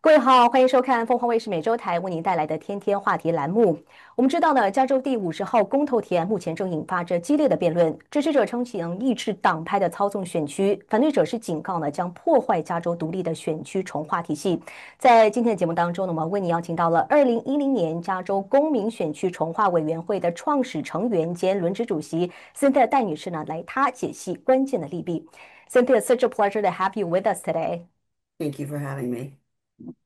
各位好，欢迎收看凤凰卫视美洲台为您带来的天天话题栏目。我们知道呢，加州第50号公投提案目前正引发着激烈的辩论，支持者称其能抑制党派的操纵选区，反对者是警告呢将破坏加州独立的选区重划体系。在今天的节目当中呢，我们为您邀请到了2010年加州公民选区重划委员会的创始成员兼轮值主席森特戴女士呢，来她解析关键的利弊。Cynthia, it's such a pleasure to have you with us today. Thank you for having me.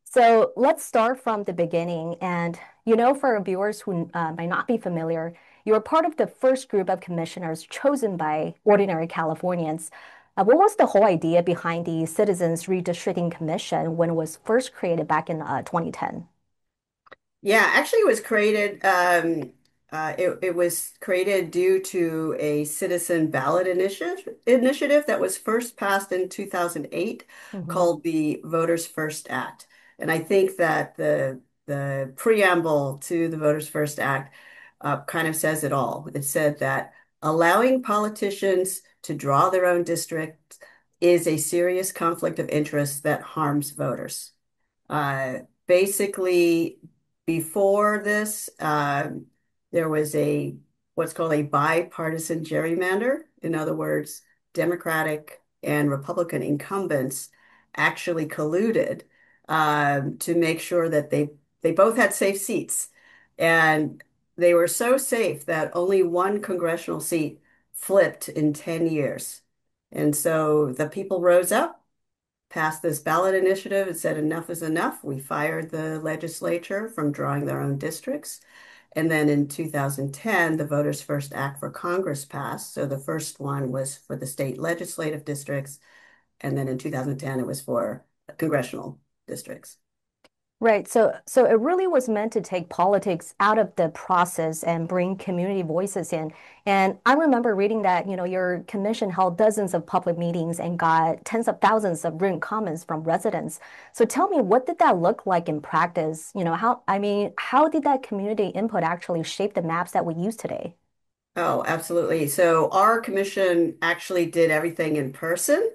So let's start from the beginning. And, for our viewers who might not be familiar, you were part of the first group of commissioners chosen by ordinary Californians. What was the whole idea behind the Citizens Redistricting Commission when it was first created back in 2010? Yeah, actually, it was created due to a citizen ballot initiative that was first passed in 2008 Hmm. called the Voters First Act. And I think that the preamble to the Voters First Act kind of says it all. It said that allowing politicians to draw their own districts is a serious conflict of interest that harms voters. Basically, before this, there was a what's called a bipartisan gerrymander. In other words, Democratic and Republican incumbents actually colluded to make sure that they both had safe seats, and they were so safe that only one congressional seat flipped in 10 years. And so the people rose up, passed this ballot initiative and said enough is enough. We fired the legislature from drawing their own districts. And then in 2010, the Voters First Act for Congress passed. So the first one was for the state legislative districts. And then in 2010, it was for congressional districts. Right. So it really was meant to take politics out of the process and bring community voices in. And I remember reading that, your commission held dozens of public meetings and got tens of thousands of written comments from residents. So tell me, what did that look like in practice? How did that community input actually shape the maps that we use today? Oh, absolutely. So our commission actually did everything in person.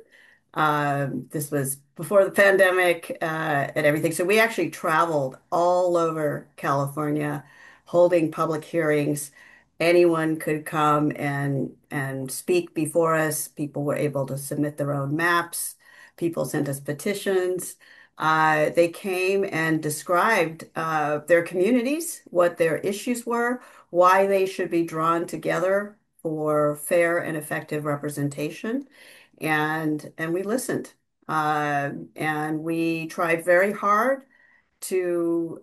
This was before the pandemic and everything. So we actually traveled all over California holding public hearings. Anyone could come and speak before us. People were able to submit their own maps. People sent us petitions. They came and described their communities, what their issues were, why they should be drawn together for fair and effective representation. And we listened. And we tried very hard to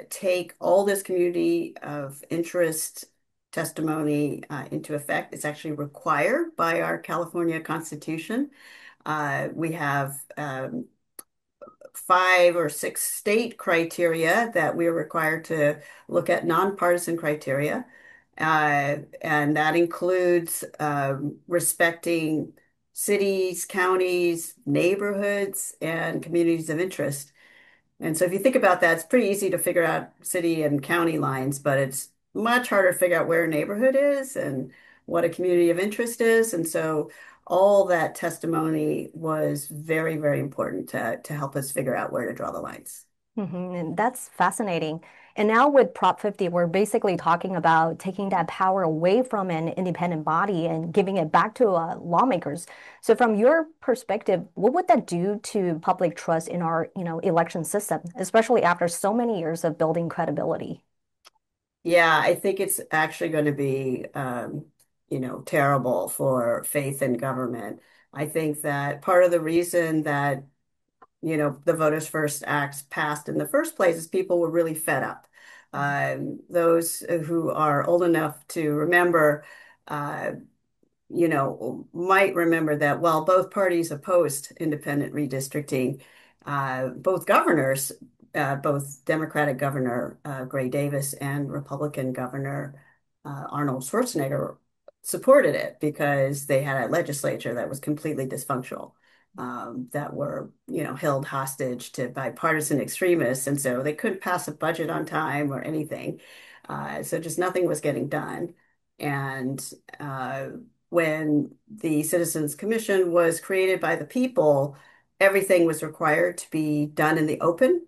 take all this community of interest testimony into effect. It's actually required by our California Constitution. We have 5 or 6 state criteria that we're required to look at, nonpartisan criteria. And that includes respecting cities, counties, neighborhoods, and communities of interest. And so if you think about that, it's pretty easy to figure out city and county lines, but it's much harder to figure out where a neighborhood is and what a community of interest is. And so all that testimony was very, very important to help us figure out where to draw the lines. And that's fascinating. And now with Prop 50, we're basically talking about taking that power away from an independent body and giving it back to lawmakers. So from your perspective, what would that do to public trust in our, election system, especially after so many years of building credibility? Yeah, I think it's actually going to be, terrible for faith in government. I think that part of the reason that the Voters First Act passed in the first place is people were really fed up. Those who are old enough to remember, uh, might remember that while both parties opposed independent redistricting, both governors, both Democratic Governor Gray Davis and Republican Governor Arnold Schwarzenegger supported it because they had a legislature that was completely dysfunctional, that were, held hostage to bipartisan extremists, and so they couldn't pass a budget on time or anything. So just nothing was getting done. And when the Citizens Commission was created by the people, everything was required to be done in the open,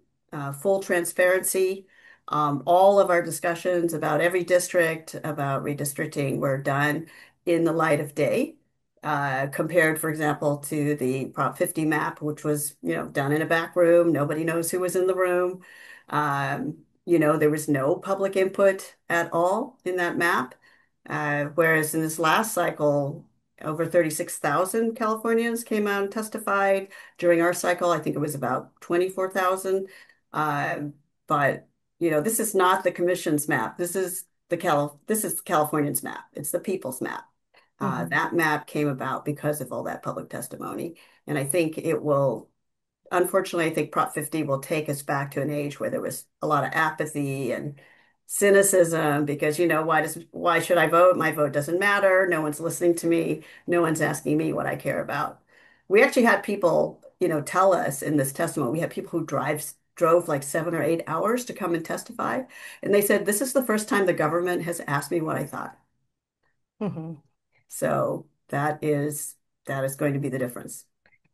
full transparency. All of our discussions about every district, about redistricting, were done in the light of day, compared, for example, to the Prop 50 map, which was, done in a back room. Nobody knows who was in the room. There was no public input at all in that map. Whereas in this last cycle, over 36,000 Californians came out and testified. During our cycle, I think it was about 24,000. Uh, but this is not the commission's map. This is Californians map. It's the people's map. Mhm. That map came about because of all that public testimony. And I think it will unfortunately, I think Prop 50 will take us back to an age where there was a lot of apathy and cynicism because, why should I vote? My vote doesn't matter. No one's listening to me. No one's asking me what I care about. We actually had people, tell us in this testimony, we had people who drove like 7 or 8 hours to come and testify. And they said, this is the first time the government has asked me what I thought. Mhm. So that is going to be the difference.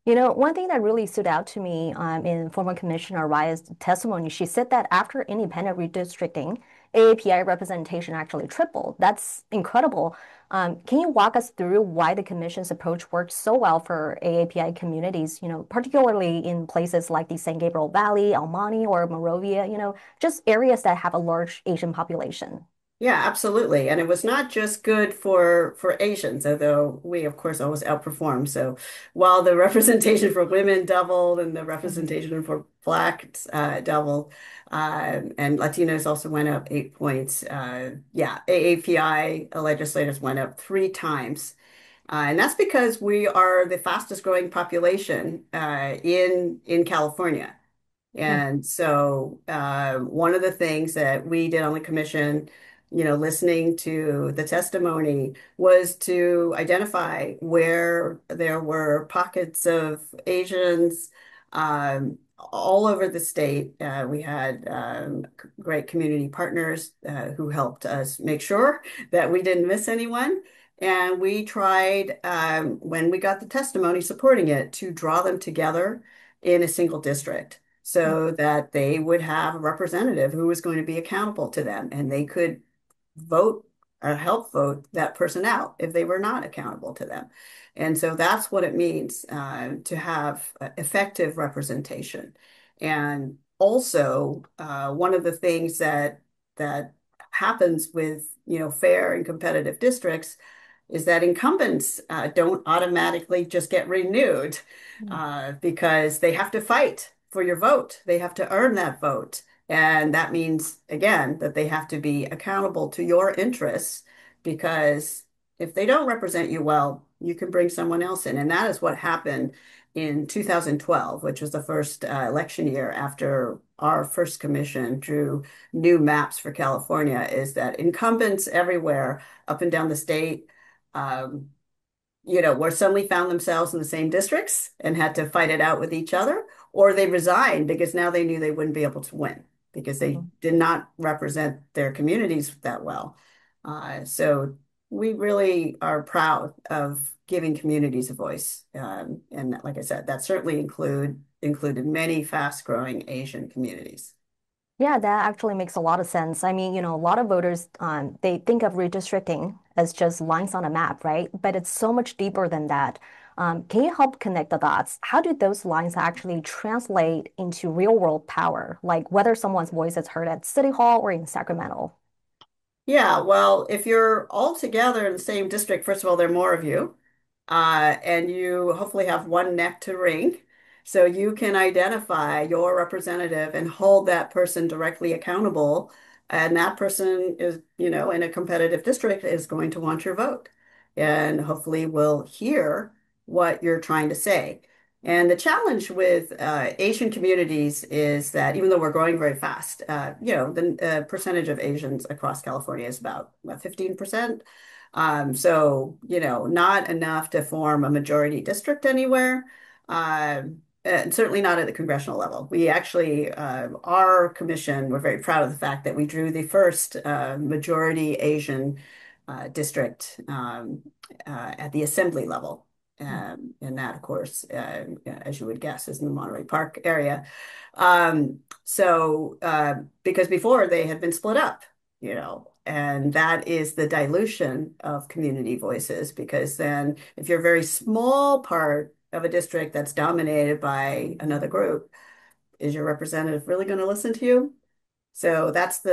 One thing that really stood out to me in former Commissioner Raya's testimony, she said that after independent redistricting, AAPI representation actually tripled. That's incredible. Can you walk us through why the Commission's approach worked so well for AAPI communities, particularly in places like the San Gabriel Valley, El Monte, or Morovia, just areas that have a large Asian population? Yeah, absolutely. And it was not just good for Asians, although we of course always outperform. So while the representation for women doubled and the Mhm. representation for blacks doubled, and Latinos also went up 8 points. Yeah, AAPI legislators went up 3 times. And that's because we are the fastest growing population in California. And so, one of the things that we did on the commission, listening to the testimony, was to identify where there were pockets of Asians all over the state. We had great community partners who helped us make sure that we didn't miss anyone. And we tried, when we got the testimony supporting it, to draw them together in a single district so that they would have a representative who was going to be accountable to them and they could vote or help vote that person out if they were not accountable to them. And so that's what it means to have effective representation. And also, one of the things that happens with fair and competitive districts is that incumbents don't automatically just get renewed because they have to fight for your vote. They have to earn that vote. And that means, again, that they have to be accountable to your interests because if they don't represent you well, you can bring someone else in. And that is what happened in 2012, which was the first election year after our first commission drew new maps for California, is that incumbents everywhere up and down the state um, where suddenly found themselves in the same districts and had to fight it out with each other, or they resigned because now they knew they wouldn't be able to win because they Mhm. did not represent their communities that well. So we really are proud of giving communities a voice. And like I said, that certainly included many fast-growing Asian communities. Yeah, that actually makes a lot of sense. I mean, a lot of voters, they think of redistricting as just lines on a map, right? But it's so much deeper than that. Can you help connect the dots? How do those lines actually translate into real world power? Like whether someone's voice is heard at City Hall or in Sacramento? Yeah, well, if you're all together in the same district, first of all, there are more of you, and you hopefully have one neck to wring, so you can identify your representative and hold that person directly accountable. And that person is, in a competitive district is going to want your vote, and hopefully will hear what you're trying to say. And the challenge with Asian communities is that even though we're growing very fast, the percentage of Asians across California is about 15%. So, not enough to form a majority district anywhere, and certainly not at the congressional level. We actually, our commission, we're very proud of the fact that we drew the first majority Asian district at the assembly level. And that, of course, as you would guess, is in the Monterey Park area. Because before they had been split up, and that is the dilution of community voices, because then if you're a very small part of a district that's dominated by another group, is your representative really going to listen to you? So that's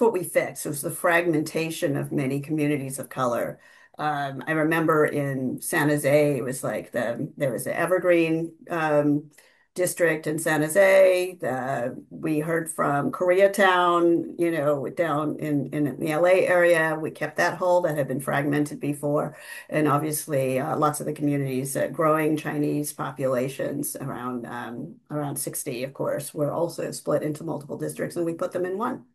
what we fixed. It was the fragmentation of many communities of color. I remember in San Jose, it was like there was the Evergreen district in San Jose. We heard from Koreatown, down in the LA area. We kept that whole that had been fragmented before. And obviously, lots of the communities, growing Chinese populations around 60, of course, were also split into multiple districts, and we put them in one.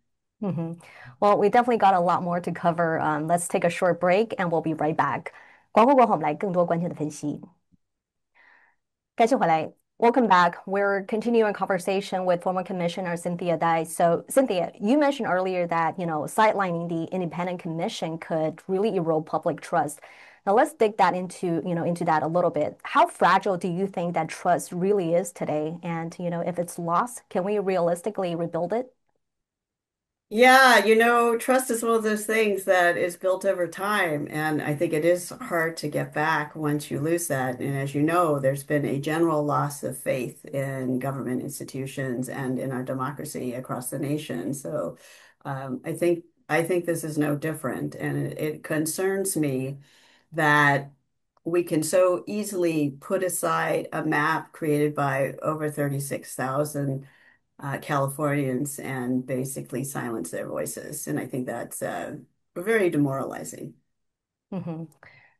Hmm. Well, we definitely got a lot more to cover. Let's take a short break and we'll be right back. 广告过后，我们来更多关键的分析。感谢回来。Welcome back. We're continuing conversation with former Commissioner Cynthia Dai. So, Cynthia, you mentioned earlier that, sidelining the independent commission could really erode public trust. Now, let's dig that into that a little bit. How fragile do you think that trust really is today? And, if it's lost, can we realistically rebuild it? Yeah, trust is one of those things that is built over time. And I think it is hard to get back once you lose that. And as you know, there's been a general loss of faith in government institutions and in our democracy across the nation. So I think this is no different. And it concerns me that we can so easily put aside a map created by over 36,000 Californians and basically silence their voices. And I think that's very demoralizing. Hmm.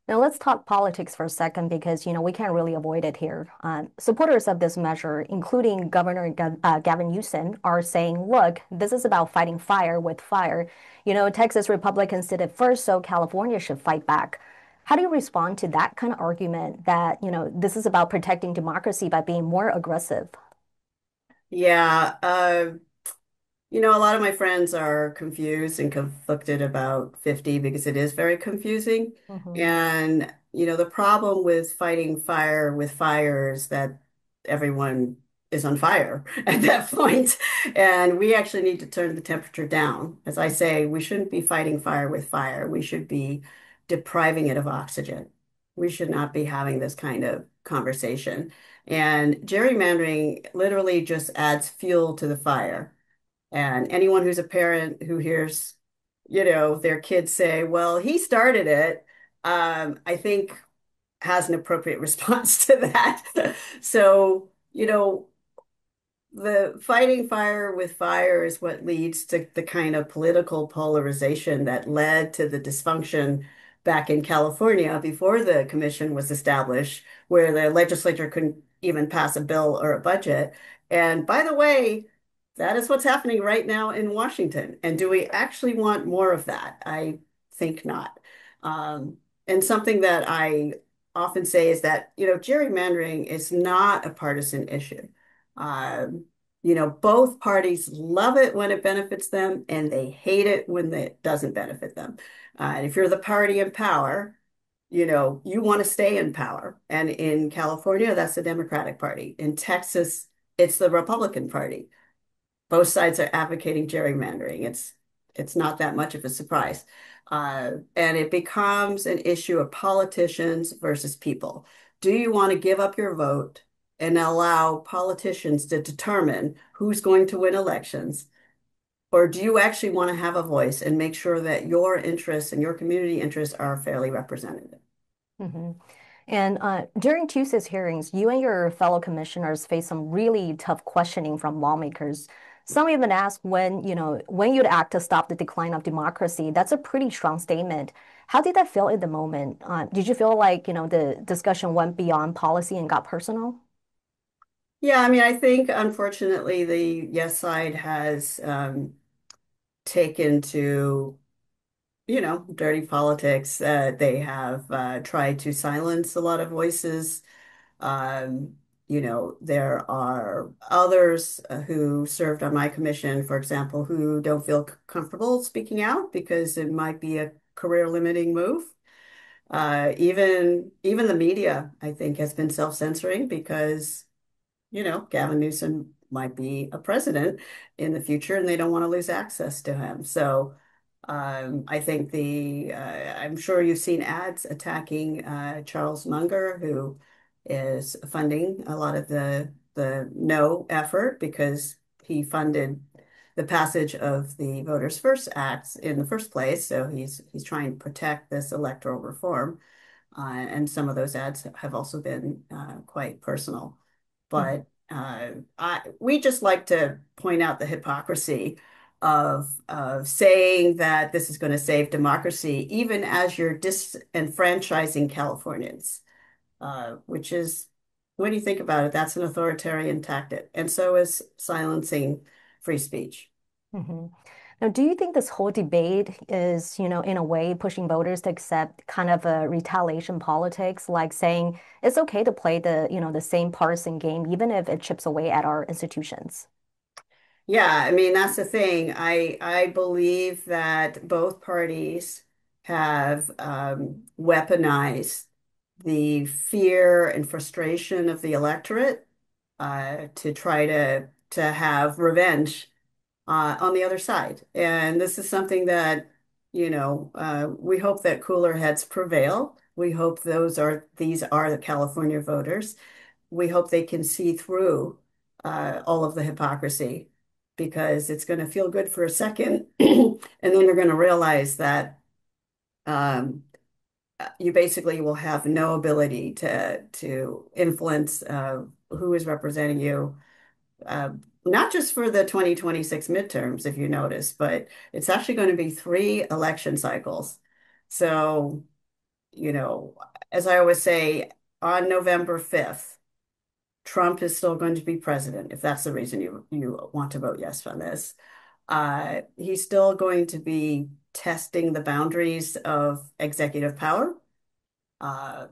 Now let's talk politics for a second because we can't really avoid it here. Supporters of this measure, including Governor Gavin Newsom, are saying, "Look, this is about fighting fire with fire. Texas Republicans did it first, so California should fight back." How do you respond to that kind of argument that this is about protecting democracy by being more aggressive? Yeah, a lot of my friends are confused and conflicted about 50 because it is very confusing. Hmm. And, the problem with fighting fire with fire is that everyone is on fire at that point. And we actually need to turn the temperature down. As I say, we shouldn't be fighting fire with fire. We should be depriving it of oxygen. We should not be having this kind of conversation. And gerrymandering literally just adds fuel to the fire. And anyone who's a parent who hears, their kids say, well, he started it, I think has an appropriate response to that. So, the fighting fire with fire is what leads to the kind of political polarization that led to the dysfunction back in California before the commission was established, where the legislature couldn't even pass a bill or a budget. And by the way, that is what's happening right now in Washington. And do we actually want more of that? I think not. Um, and something that I often say is that, gerrymandering is not a partisan issue. Um, both parties love it when it benefits them, and they hate it when it doesn't benefit them. And if you're the party in power, you want to stay in power. And in California, that's the Democratic Party. In Texas, it's the Republican Party. Both sides are advocating gerrymandering. It's not that much of a surprise. And it becomes an issue of politicians versus people. Do you want to give up your vote and allow politicians to determine who's going to win elections? Or do you actually want to have a voice and make sure that your interests and your community interests are fairly represented? Hmm. And during Tuesday's hearings, you and your fellow commissioners faced some really tough questioning from lawmakers. Some even asked when you'd act to stop the decline of democracy. That's a pretty strong statement. How did that feel in the moment? Did you feel like, the discussion went beyond policy and got personal? Yeah, I mean, I think unfortunately the yes side has taken to dirty politics. They have tried to silence a lot of voices. Um, there are others who served on my commission, for example, who don't feel comfortable speaking out because it might be a career limiting move. Even the media, I think, has been self-censoring because Gavin Newsom might be a president in the future and they don't want to lose access to him. So I think I'm sure you've seen ads attacking Charles Munger, who is funding a lot of the no effort because he funded the passage of the Voters First Act in the first place. So he's trying to protect this electoral reform. And some of those ads have also been quite personal. Mhm. But we just like to point out the hypocrisy of saying that this is going to save democracy, even as you're disenfranchising Californians, which is, when you think about it, that's an authoritarian tactic. And so is silencing free speech. Mhm. Now, do you think this whole debate is, in a way pushing voters to accept kind of a retaliation politics, like saying it's okay to play the same partisan game, even if it chips away at our institutions? Yeah, I mean, that's the thing. I believe that both parties have weaponized the fear and frustration of the electorate to try to have revenge on the other side. And this is something that, we hope that cooler heads prevail. We hope these are the California voters. We hope they can see through all of the hypocrisy because it's going to feel good for a second, and then they're going to realize that um, you basically will have no ability to influence who is representing you, uh, not just for the 2026 midterms, if you notice, but it's actually going to be three election cycles. So, you know, as I always say, on November 5th, Trump is still going to be president, if that's the reason you want to vote yes on this. He's still going to be testing the boundaries of executive power.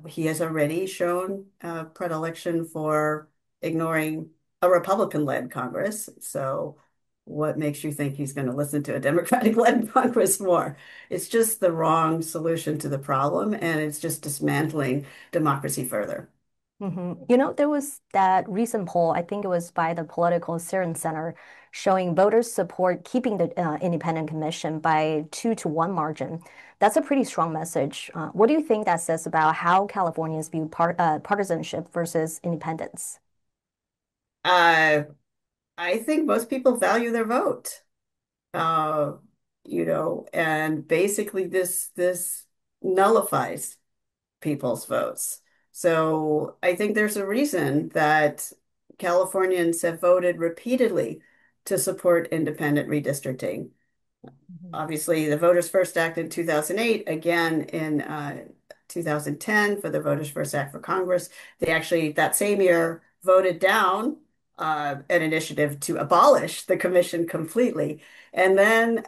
He has already shown predilection for ignoring a Republican-led Congress. So what makes you think he's going to listen to a Democratic-led Congress more? It's just the wrong solution to the problem, and it's just dismantling democracy further. There was that recent poll, I think it was by the Political Science Center, showing voters support keeping the independent commission by 2-1 margin. That's a pretty strong message. What do you think that says about how Californians view partisanship versus independence? Uh, I think most people value their vote. Uh, and basically this nullifies people's votes. So I think there's a reason that Californians have voted repeatedly to support independent redistricting. Mhm. Obviously, the Voters First Act in 2008, again in 2010 for the Voters First Act for Congress. They actually, that same year, voted down an initiative to abolish the commission completely. And then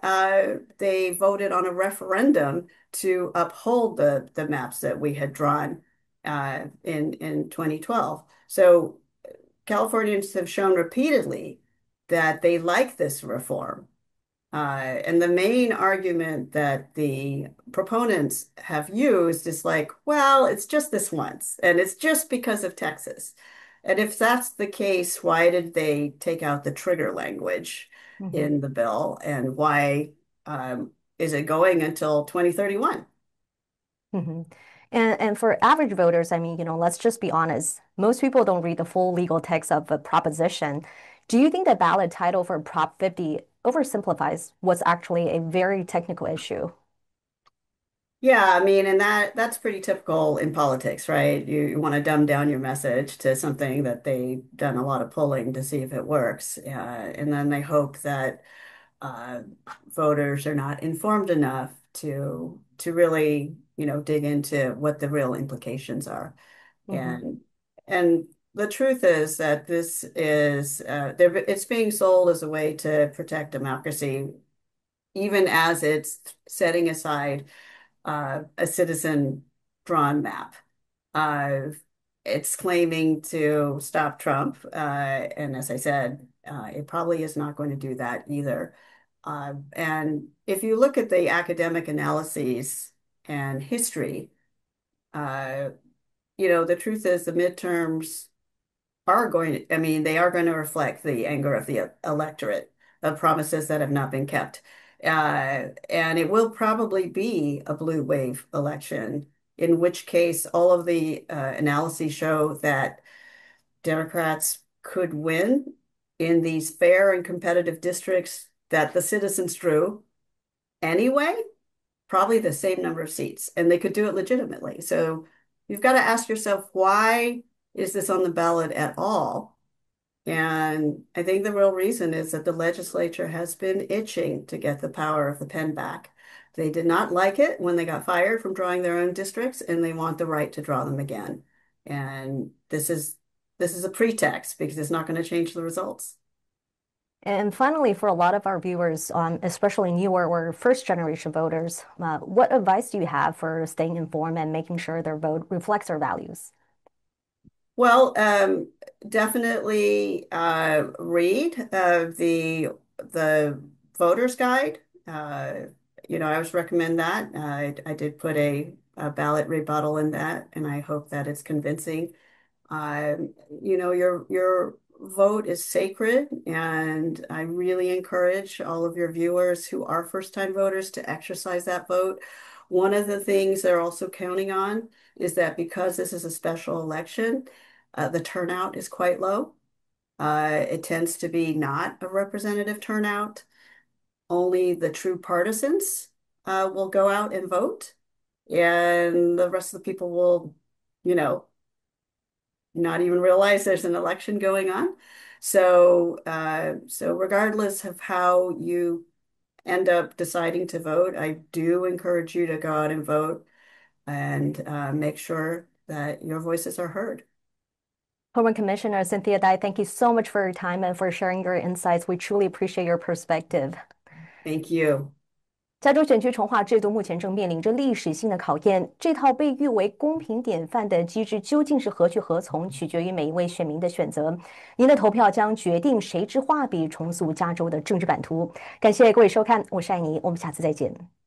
they voted on a referendum to uphold the maps that we had drawn in 2012. So Californians have shown repeatedly that they like this reform. And the main argument that the proponents have used is like, well, it's just this once, and it's just because of Texas. And if that's the case, why did they take out the trigger language Mhm. in the bill? And why is it going until 2031? Mhm. And for average voters, I mean, let's just be honest. Most people don't read the full legal text of a proposition. Do you think the ballot title for Prop 50 oversimplifies what's actually a very technical issue? Yeah, I mean, and that's pretty typical in politics, right? You want to dumb down your message to something that they've done a lot of polling to see if it works, and then they hope that uh, voters are not informed enough to really, dig into what the real implications are. Hmm. And the truth is that this is it's being sold as a way to protect democracy, even as it's setting aside a citizen drawn map. Uh, it's claiming to stop Trump. And as I said, it probably is not going to do that either. And if you look at the academic analyses and history, Uh, the truth is the midterms are I mean, they are going to reflect the anger of the electorate of promises that have not been kept. And it will probably be a blue wave election, in which case all of the analyses show that Democrats could win in these fair and competitive districts that the citizens drew anyway, probably the same number of seats, and they could do it legitimately. So you've got to ask yourself, why is this on the ballot at all? And I think the real reason is that the legislature has been itching to get the power of the pen back. They did not like it when they got fired from drawing their own districts, and they want the right to draw them again. And this is a pretext because it's not going to change the results. And finally, for a lot of our viewers, especially newer or first generation voters, what advice do you have for staying informed and making sure their vote reflects their values? Well, definitely read the voter's guide. I always recommend that. I did put a ballot rebuttal in that, and I hope that it's convincing. Your vote is sacred, and I really encourage all of your viewers who are first-time voters to exercise that vote. One of the things they're also counting on is that because this is a special election, the turnout is quite low. It tends to be not a representative turnout. Only the true partisans will go out and vote, and the rest of the people will, you know, not even realize there's an election going on. So regardless of how you end up deciding to vote, I do encourage you to go out and vote and make sure that your voices are heard. Former Commissioner Cynthia Dai, thank you so much for your time and for sharing your insights. We truly appreciate your perspective. Thank you. 加州选区重划制度目前正面临着历史性的考验，这套被誉为公平典范的机制究竟是何去何从，取决于每一位选民的选择。您的投票将决定谁之画笔重塑加州的政治版图。感谢各位收看，我是艾妮，我们下次再见。